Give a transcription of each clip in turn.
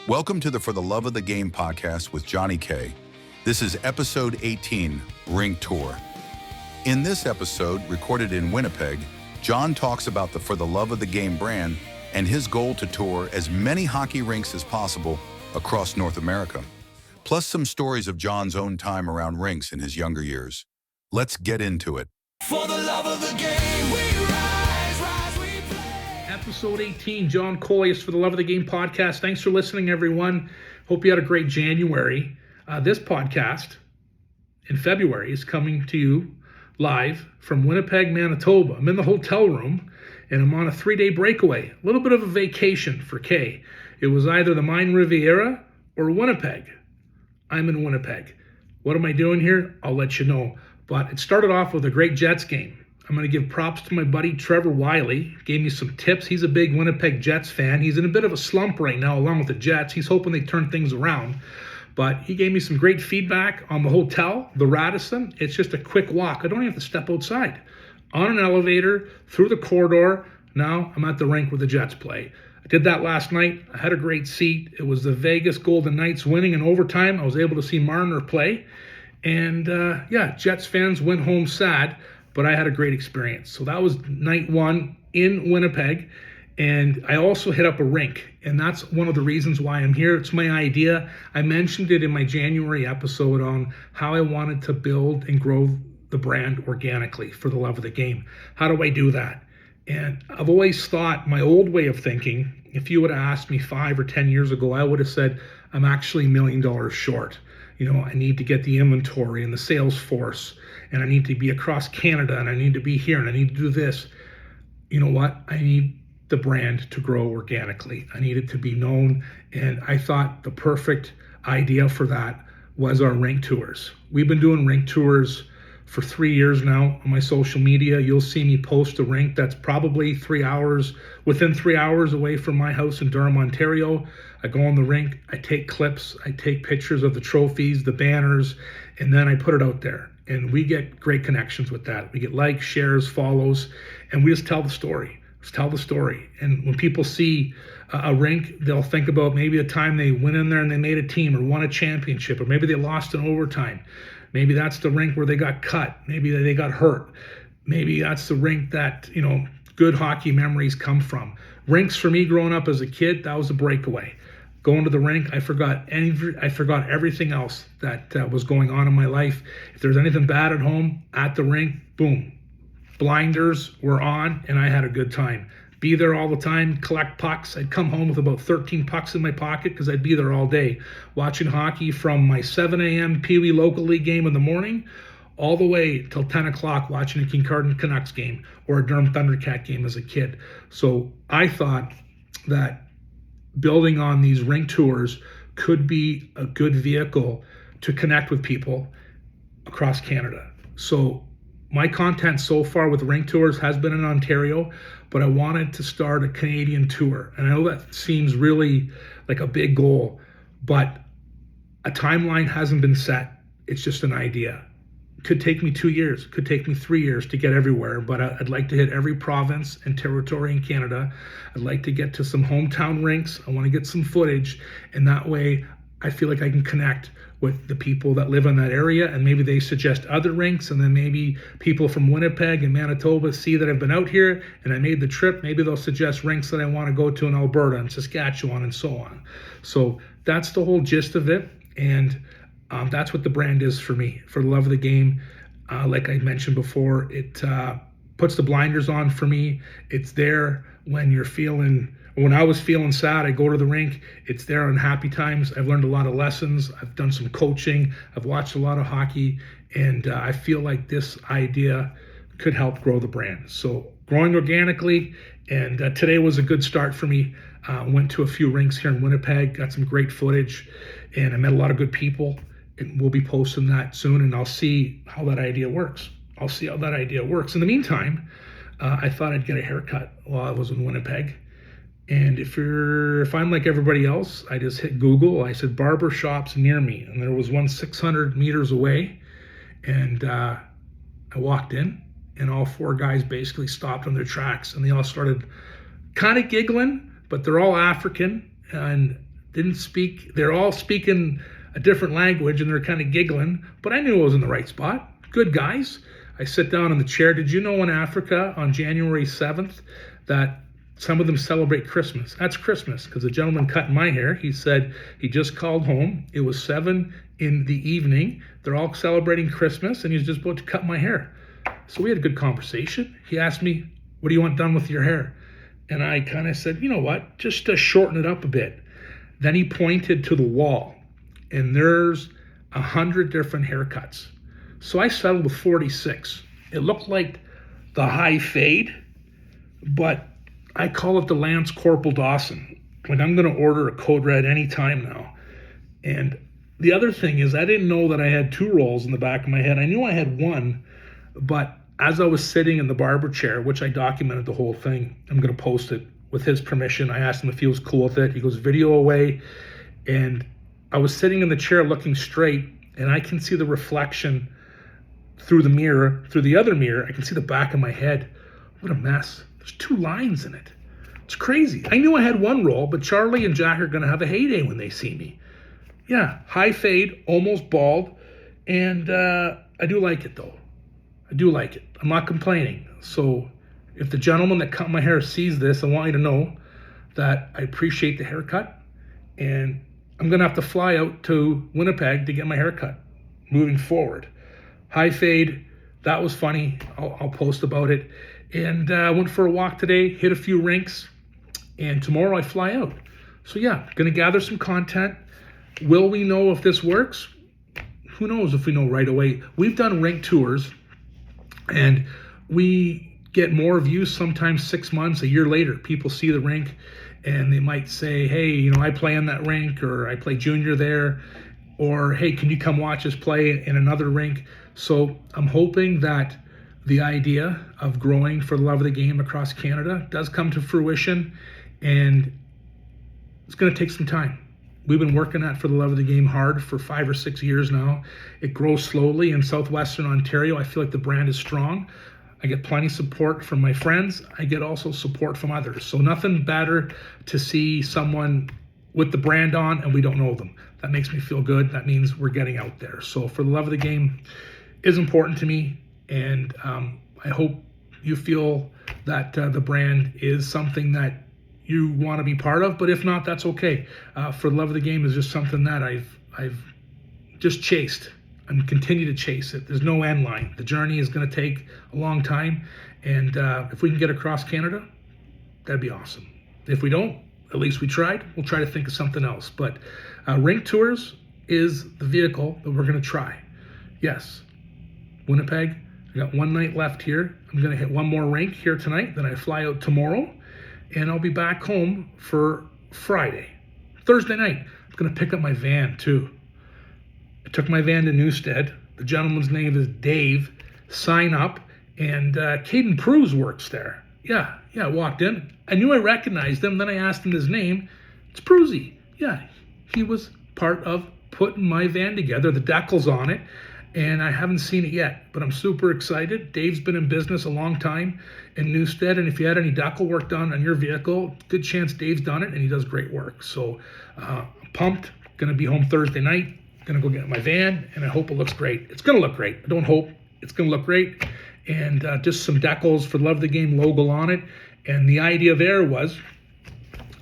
Welcome to the For the Love of the Game podcast with Johnny K. This is episode 18, Rink Tour. In this episode, recorded in Winnipeg, John talks about the For the Love of the Game brand and his goal to tour as many hockey rinks as possible across North America, plus some stories of John's own time around rinks in his younger years. Let's get into it. For the love of the game, we rise, we play. Episode 18, John Collius for the Love of the Game podcast. Thanks for listening, everyone. Hope you had a great January. This podcast in February is coming to you live from Winnipeg, Manitoba. I'm in the hotel room, and I'm on a 3-day breakaway. A little bit of a vacation for Kay. It was either the Mine Riviera or Winnipeg. I'm in Winnipeg. What am I doing here? I'll let you know. But it started off with a great Jets game. I'm going to give props to my buddy Trevor Wiley. Gave me some tips. He's a big Winnipeg Jets fan. He's in a bit of a slump right now along with the Jets. He's hoping they turn things around. But he gave me some great feedback on the hotel, the Radisson. It's just a quick walk. I don't even have to step outside. On an elevator, through the corridor. Now I'm at the rink where the Jets play. I did that last night. I had a great seat. It was the Vegas Golden Knights winning in overtime. I was able to see Marner play. And Jets fans went home sad, but I had a great experience. So that was night one in Winnipeg. And I also hit up a rink, and that's one of the reasons why I'm here. It's my idea. I mentioned it in my January episode on how I wanted to build and grow the brand organically for the love of the game. How do I do that? And I've always thought my old way of thinking, if you would have asked me 5 or 10 years ago, I would have said, I'm actually $1 million short. You know, I need to get the inventory and the sales force, and I need to be across Canada, and I need to be here, and I need to do this. You know what? I need the brand to grow organically. I need it to be known, and I thought the perfect idea for that was our rink tours. We've been doing rink tours for 3 years now on my social media. You'll see me post a rink that's probably within 3 hours away from my house in Durham, Ontario. I go on the rink, I take clips, I take pictures of the trophies, the banners, and then I put it out there. And we get great connections with that. We get likes, shares, follows, and we just tell the story. Tell the story. And when people see a rink, they'll think about maybe a time they went in there and they made a team or won a championship, or maybe they lost in overtime. Maybe that's the rink where they got cut. Maybe they got hurt. Maybe that's the rink that, good hockey memories come from. Rinks for me growing up as a kid, that was a breakaway. Going to the rink, I forgot everything else that was going on in my life. If there's anything bad at home, at the rink, boom. Blinders were on, and I had a good time. Be there all the time, collect pucks. I'd come home with about 13 pucks in my pocket because I'd be there all day, watching hockey from my 7 a.m. Pee Wee local league game in the morning all the way till 10 o'clock watching a Kincardine Canucks game or a Durham Thundercat game as a kid. So I thought that building on these rink tours could be a good vehicle to connect with people across Canada. So my content so far with rink tours has been in Ontario, but I wanted to start a Canadian tour. And I know that seems really like a big goal, but a timeline hasn't been set. It's just an idea. Could take me 2 years, could take me 3 years to get everywhere, but I'd like to hit every province and territory in Canada. I'd like to get to some hometown rinks. I want to get some footage, and that way I feel like I can connect with the people that live in that area, and maybe they suggest other rinks, and then maybe people from Winnipeg and Manitoba see that I've been out here and I made the trip. Maybe they'll suggest rinks that I want to go to in Alberta and Saskatchewan and so on. So that's the whole gist of it, and that's what the brand is for me, for the love of the game. Like I mentioned before, it puts the blinders on for me. It's there when when I was feeling sad, I go to the rink. It's there on happy times. I've learned a lot of lessons. I've done some coaching. I've watched a lot of hockey, and I feel like this idea could help grow the brand. So growing organically, and today was a good start for me. Went to a few rinks here in Winnipeg, got some great footage, and I met a lot of good people. And we'll be posting that soon, and I'll see how that idea works. In the meantime, I thought I'd get a haircut while I was in Winnipeg. And if I'm like everybody else, I just hit Google. I said barber shops near me, and there was one 600 meters away. And I walked in, and all 4 guys basically stopped on their tracks, and they all started kind of giggling, but they're all African, and didn't speak. They're all speaking a different language, and they're kind of giggling. But I knew I was in the right spot. Good guys. I sit down in the chair. Did you know in Africa on January 7th that some of them celebrate Christmas? That's Christmas, because the gentleman cutting my hair, he said he just called home. It was 7 in the evening. They're all celebrating Christmas, and he's just about to cut my hair. So we had a good conversation. He asked me, what do you want done with your hair? And I kind of said, you know what, just to shorten it up a bit. Then he pointed to the wall, and there's 100 different haircuts. So I settled with 46. It looked like the high fade, but I call it the Lance Corporal Dawson. Like, I'm going to order a code red anytime now. And the other thing is, I didn't know that I had 2 rolls in the back of my head. I knew I had 1, but as I was sitting in the barber chair, which I documented the whole thing, I'm going to post it with his permission. I asked him if he was cool with it. He goes, video away. And I was sitting in the chair looking straight, and I can see the reflection through the mirror, through the other mirror. I can see the back of my head. What a mess. There's 2 lines in it. It's crazy. I knew I had 1 roll, but Charlie and Jack are going to have a heyday when they see me. Yeah, high fade, almost bald, and I do like it, though. I do like it. I'm not complaining. So if the gentleman that cut my hair sees this, I want you to know that I appreciate the haircut, and I'm going to have to fly out to Winnipeg to get my haircut moving forward. High fade, that was funny. I'll post about it. And I went for a walk today, hit a few rinks, and tomorrow I fly out. So yeah, going to gather some content. Will we know if this works? Who knows if we know right away. We've done rink tours, and we get more views sometimes 6 months, a year later. People see the rink, and they might say, hey, you know, I play in that rink, or I play junior there, or hey, can you come watch us play in another rink? So I'm hoping that the idea of growing for the love of the game across Canada does come to fruition, and it's going to take some time. We've been working at For the Love of the Game hard for 5 or 6 years now. It grows slowly in southwestern Ontario. I feel like the brand is strong. I get plenty of support from my friends. I get also support from others. So nothing better to see someone with the brand on and we don't know them. That makes me feel good. That means we're getting out there. So For the Love of the Game is important to me, and I hope you feel that the brand is something that you want to be part of, but if not, that's okay. For the Love of the Game is just something that I've just chased and continue to chase it. There's no end line. The journey is going to take a long time, and if we can get across Canada, that'd be awesome. If we don't, at least we tried. We'll try to think of something else. But Rink Tours is the vehicle that we're going to try. Yes, Winnipeg. I got 1 night left here. I'm going to hit 1 more rink here tonight. Then I fly out tomorrow, and I'll be back home for Friday. Thursday night, I'm going to pick up my van too. I took my van to Newstead. The gentleman's name is Dave. Sign up, and Caden Pruse works there. Yeah, I walked in. I knew I recognized him. Then I asked him his name. It's Prusey. Yeah, he was part of putting my van together. The decal's on it, and I haven't seen it yet, but I'm super excited. Dave's been in business a long time in Newstead, and if you had any decal work done on your vehicle, good chance Dave's done it, and he does great work. So I'm pumped. Going to be home Thursday night. Going to go get my van, and I hope it looks great. It's going to look great. I don't hope. It's going to look great. And just some decals For the Love of the Game logo on it. And the idea there was,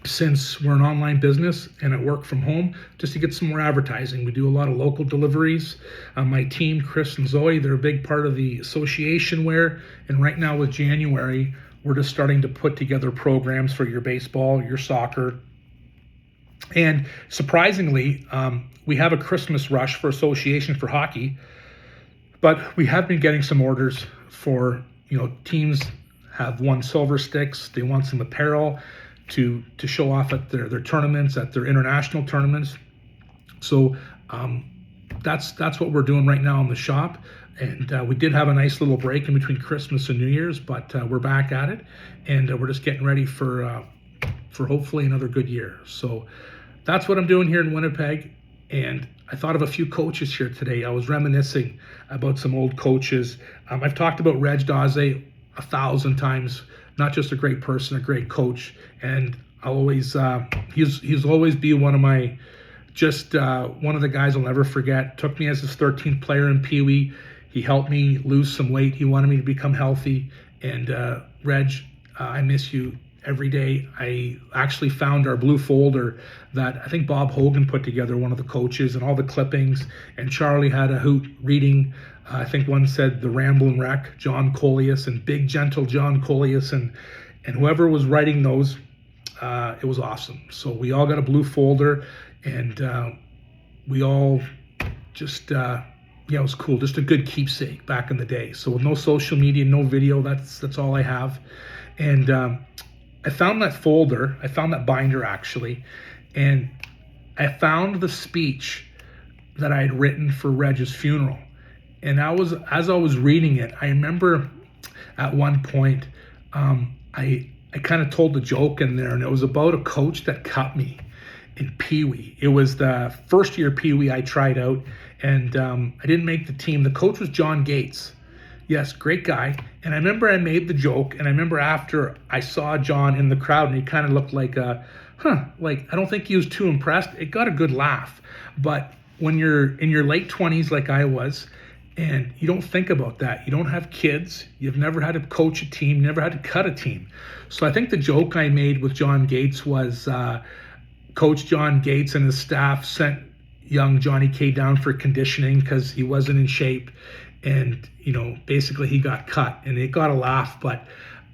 since we're an online business and I work from home, just to get some more advertising. We do a lot of local deliveries. My team, Chris and Zoe, they're a big part of the association wear. And right now with January, we're just starting to put together programs for your baseball, your soccer. And surprisingly, we have a Christmas rush for association for hockey, but we have been getting some orders for, teams have won silver sticks. They want some apparel to show off at their tournaments, at their international tournaments. So that's what we're doing right now in the shop. And we did have a nice little break in between Christmas and New Year's, but we're back at it, and we're just getting ready for hopefully another good year. So that's what I'm doing here in Winnipeg. And I thought of a few coaches here today. I was reminiscing about some old coaches. I've talked about Reg Daze 1,000 times. Not just a great person, a great coach. And I'll always he's always be one of my one of the guys I'll never forget. Took me as his 13th player in Pee Wee. He helped me lose some weight. He wanted me to become healthy. And Reg, I miss you every day. I actually found our blue folder that I think Bob Hogan put together, one of the coaches, and all the clippings. And Charlie had a hoot reading. I think one said the Ramblin' Wreck, John Coleus, and Big Gentle John Coleus, and whoever was writing those, it was awesome. So we all got a blue folder, and we all just, it was cool. Just a good keepsake back in the day. So with no social media, no video, that's all I have. And I found that folder, I found that binder actually, and I found the speech that I had written for Reg's funeral. And as I was reading it, I remember at one point, I kind of told the joke in there, and it was about a coach that cut me in Pee Wee. It was the first year Pee Wee I tried out, and I didn't make the team. The coach was John Gates. Yes, great guy. And I remember I made the joke, and I remember after I saw John in the crowd, and he kind of looked like like I don't think he was too impressed. It got a good laugh. But when you're in your late 20s like I was, and you don't think about that. You don't have kids. You've never had to coach a team, never had to cut a team. So I think the joke I made with John Gates was Coach John Gates and his staff sent young Johnny K down for conditioning because he wasn't in shape. And, basically he got cut, and it got a laugh. But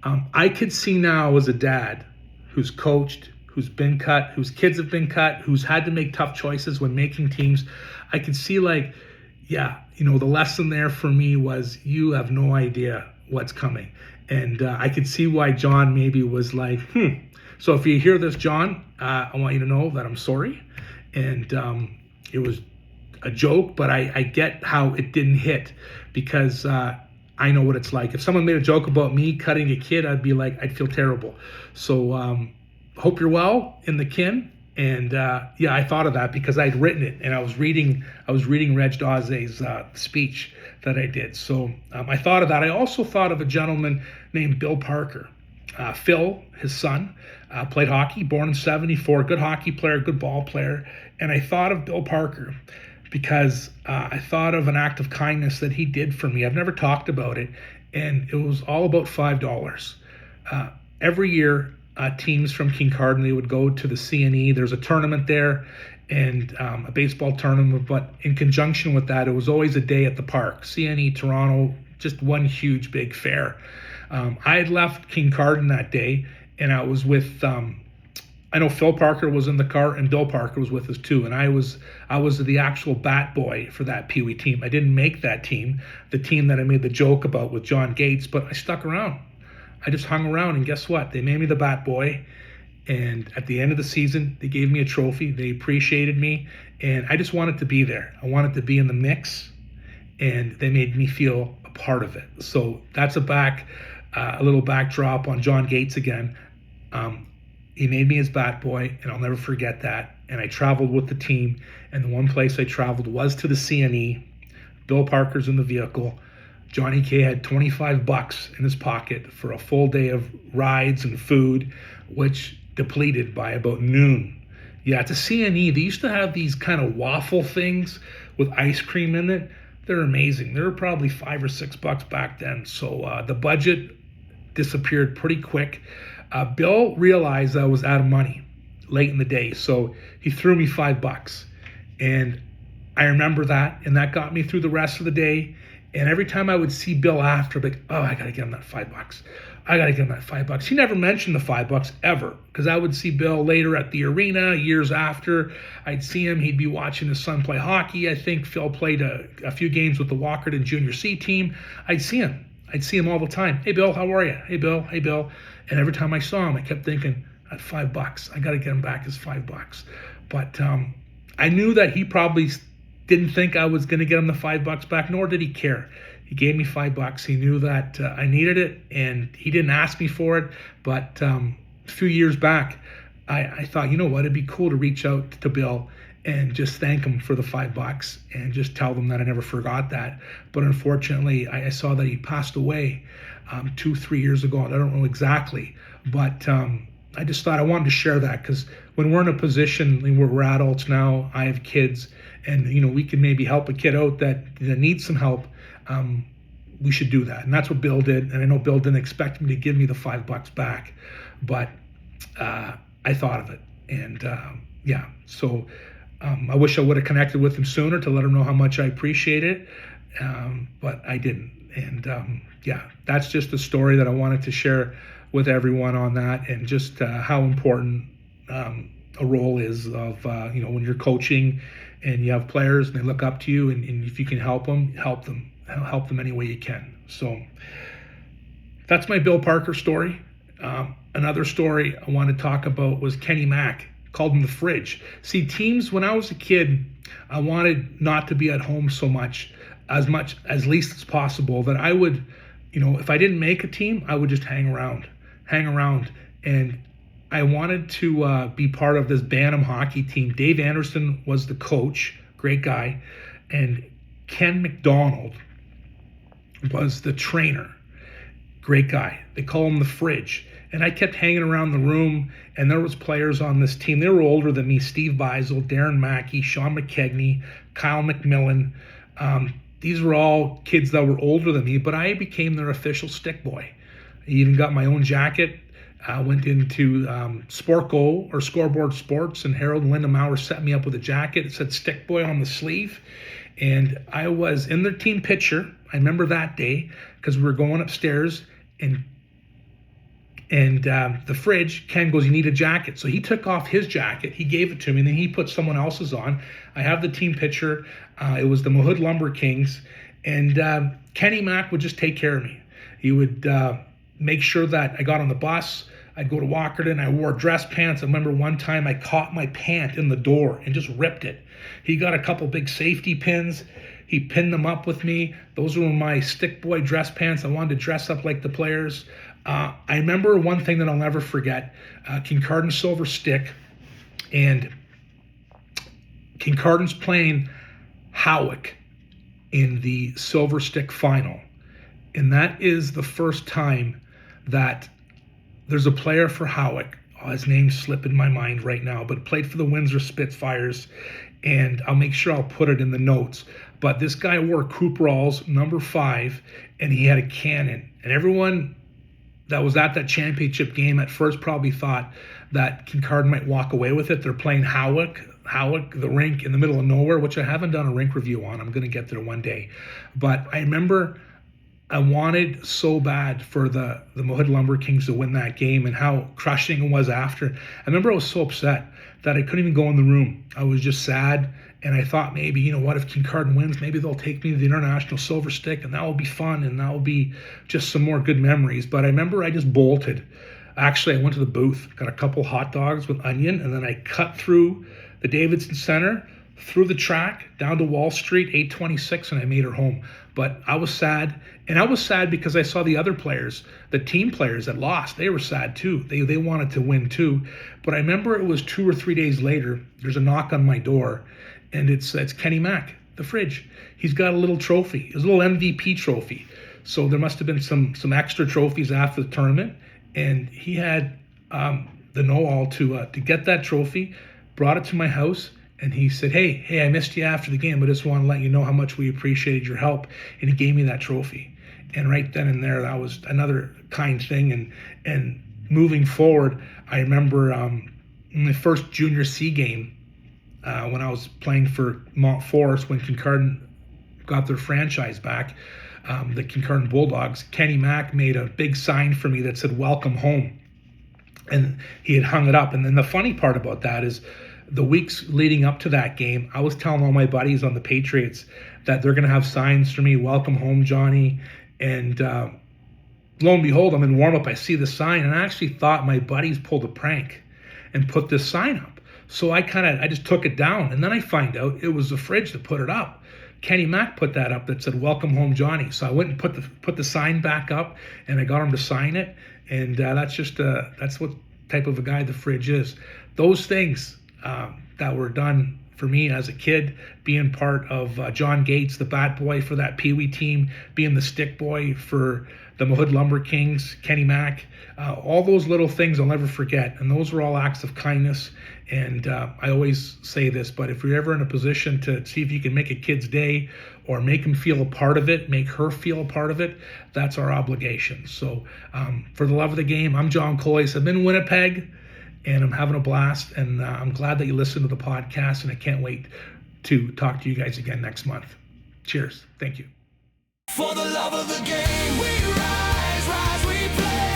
I could see now as a dad who's coached, who's been cut, whose kids have been cut, who's had to make tough choices when making teams. I could see the lesson there for me was you have no idea what's coming. And I could see why John maybe was like, So if you hear this, John, I want you to know that I'm sorry. And it was a joke, but I get how it didn't hit because I know what it's like. If someone made a joke about me cutting a kid, I'd feel terrible. So hope you're well in the kin. And I thought of that because I'd written it, and I was reading Reg Dawsey's speech that I did. So I thought of that. I also thought of a gentleman named Bill Parker. Phil, his son, played hockey, born in '74, good hockey player, good ball player. And I thought of Bill Parker because I thought of an act of kindness that he did for me. I've never talked about it, and it was all about $5. Every year, teams from Kincardine, they would go to the CNE. There's a tournament there, and a baseball tournament, but in conjunction with that, it was always a day at the park. CNE, Toronto, just one huge big fair. I had left Kincardine that day, and I was with, I know Phil Parker was in the car, and Bill Parker was with us too, and I was the actual bat boy for that Pee Wee team. I didn't make that team, the team that I made the joke about with John Gates, but I stuck around. I just hung around, and guess what? They made me the bat boy, and at the end of the season, they gave me a trophy. They appreciated me, and I just wanted to be there. I wanted to be in the mix, and they made me feel a part of it. So that's a little backdrop on John Gates again. He made me his bat boy, and I'll never forget that. And I traveled with the team, and the one place I traveled was to the CNE. Bill Parker's in the vehicle. Johnny K had $25 in his pocket for a full day of rides and food, which depleted by about noon. Yeah, at the CNE, they used to have these kind of waffle things with ice cream in it. They're amazing. They were probably $5 or $6 back then. So the budget disappeared pretty quick. Bill realized I was out of money late in the day, so he threw me $5. And I remember that, and that got me through the rest of the day. And every time I would see Bill after, I'd be like, I got to get him that $5. I got to get him that $5. He never mentioned the $5 ever, because I would see Bill later at the arena years after. I'd see him. He'd be watching his son play hockey. I think Phil played a few games with the Walkerton Junior C team. I'd see him. I'd see him all the time. Hey, Bill, how are you? Hey, Bill. Hey, Bill. And every time I saw him, I kept thinking, at $5, I got to get him back his $5. But I knew that he probably didn't think I was going to get him the $5 back, nor did he care. He gave me $5. He knew that I needed it, and he didn't ask me for it. But a few years back, I thought, you know what, it'd be cool to reach out to Bill and just thank him for the $5 and just tell them that I never forgot that. But unfortunately, I saw that he passed away 2-3 years ago. I don't know exactly, but I just thought I wanted to share that, because when we're in a position where we're adults now, I have kids, and we can maybe help a kid out that needs some help. We should do that, and that's what Bill did. And I know Bill didn't expect me to give me the $5 back, but I thought of it, and So I wish I would have connected with him sooner to let him know how much I appreciate it, but I didn't. And that's just the story that I wanted to share with everyone on that, and just how important a role is of when you're coaching and you have players and they look up to you, and if you can help them any way you can. So that's my Bill Parker story. Another story I want to talk about was Kenny Mack. Called him the fridge. See, teams, when I was a kid, I wanted not to be at home as least as possible, that I would, if I didn't make a team, I would just hang around. And I wanted to be part of this Bantam hockey team. Dave Anderson was the coach, great guy, and Ken McDonald was the trainer, great guy. They call him the fridge. And I kept hanging around the room, and there was players on this team. They were older than me: Steve Beisel, Darren Mackey, Sean McKegney, Kyle McMillan. These were all kids that were older than me, but I became their official stick boy. I even got my own jacket. I went into Sportgo or Scoreboard Sports, and Harold and Linda Maurer set me up with a jacket. It said stick boy on the sleeve. And I was in their team picture. I remember that day, because we were going upstairs, and the fridge, Ken goes, "You need a jacket." So he took off his jacket, he gave it to me, and then he put someone else's on. I have the team picture. It was the Mahood Lumber Kings, and Kenny Mack would just take care of me. He would make sure that I got on the bus. I'd go to Walkerton. I wore dress pants. I remember one time I caught my pant in the door and just ripped it. He got a couple big safety pins. He pinned them up with me. Those were my stick boy dress pants. I wanted to dress up like the players. I remember one thing that I'll never forget. Kincardine Silver Stick, and Kincardine's playing Howick in the Silver Stick final. And that is the first time that there's a player for Howick. His name's slipping my mind right now, but played for the Windsor Spitfires, and I'll make sure I'll put it in the notes. But this guy wore Cooperalls number 5, and he had a cannon. And everyone that was at that championship game at first probably thought that Kincardine might walk away with it. They're playing Howick, the rink in the middle of nowhere, which I haven't done a rink review on. I'm going to get there one day. But I remember I wanted so bad for the Mahood Lumber Kings to win that game, and how crushing it was after. I remember I was so upset that I couldn't even go in the room. I was just sad, and I thought, maybe, what if Kincardine wins? Maybe they'll take me to the International Silver Stick, and that will be fun, and that will be just some more good memories. But I remember I just bolted. Actually, I went to the booth, got a couple hot dogs with onion, and then I cut through the Davidson Center, through the track, down to Wall Street, 826, and I made her home. But I was sad, and I was sad because I saw the other players, the team players that lost. They were sad too. They wanted to win too. But I remember it was 2 or 3 days later, there's a knock on my door, and it's Kenny Mack, the fridge. He's got a little trophy, his little MVP trophy. So there must have been some extra trophies after the tournament, and he had the know-all to get that trophy, brought it to my house. And he said, hey, I missed you after the game, but I just want to let you know how much we appreciated your help. And he gave me that trophy. And right then and there, that was another kind thing. And moving forward, I remember in the first junior C game, when I was playing for Montforest, when Kincardine got their franchise back, the Kincardine Bulldogs, Kenny Mack made a big sign for me that said, "Welcome home." And he had hung it up. And then the funny part about that is, the weeks leading up to that game, I was telling all my buddies on the Patriots that they're going to have signs for me, "Welcome home, Johnny." And lo and behold, I'm in warm-up, I see the sign, and I actually thought my buddies pulled a prank and put this sign up. So I just took it down, and then I find out it was the fridge that put it up. Kenny Mack put that up that said, "Welcome home, Johnny." So I went and put the sign back up, and I got him to sign it. And that's what type of a guy the fridge is. Those things that were done for me as a kid, being part of John Gates, the bat boy for that Pee Wee team, being the stick boy for the Mahood Lumber Kings, Kenny Mack, all those little things I'll never forget. And those were all acts of kindness. And I always say this, but if you're ever in a position to see if you can make a kid's day or make him feel a part of it, make her feel a part of it, that's our obligation. So for the love of the game, I'm John Coyce. I'm in Winnipeg, and I'm having a blast. And I'm glad that you listened to the podcast, and I can't wait to talk to you guys again next month. Cheers. Thank you. For the love of the game, we rise, we play.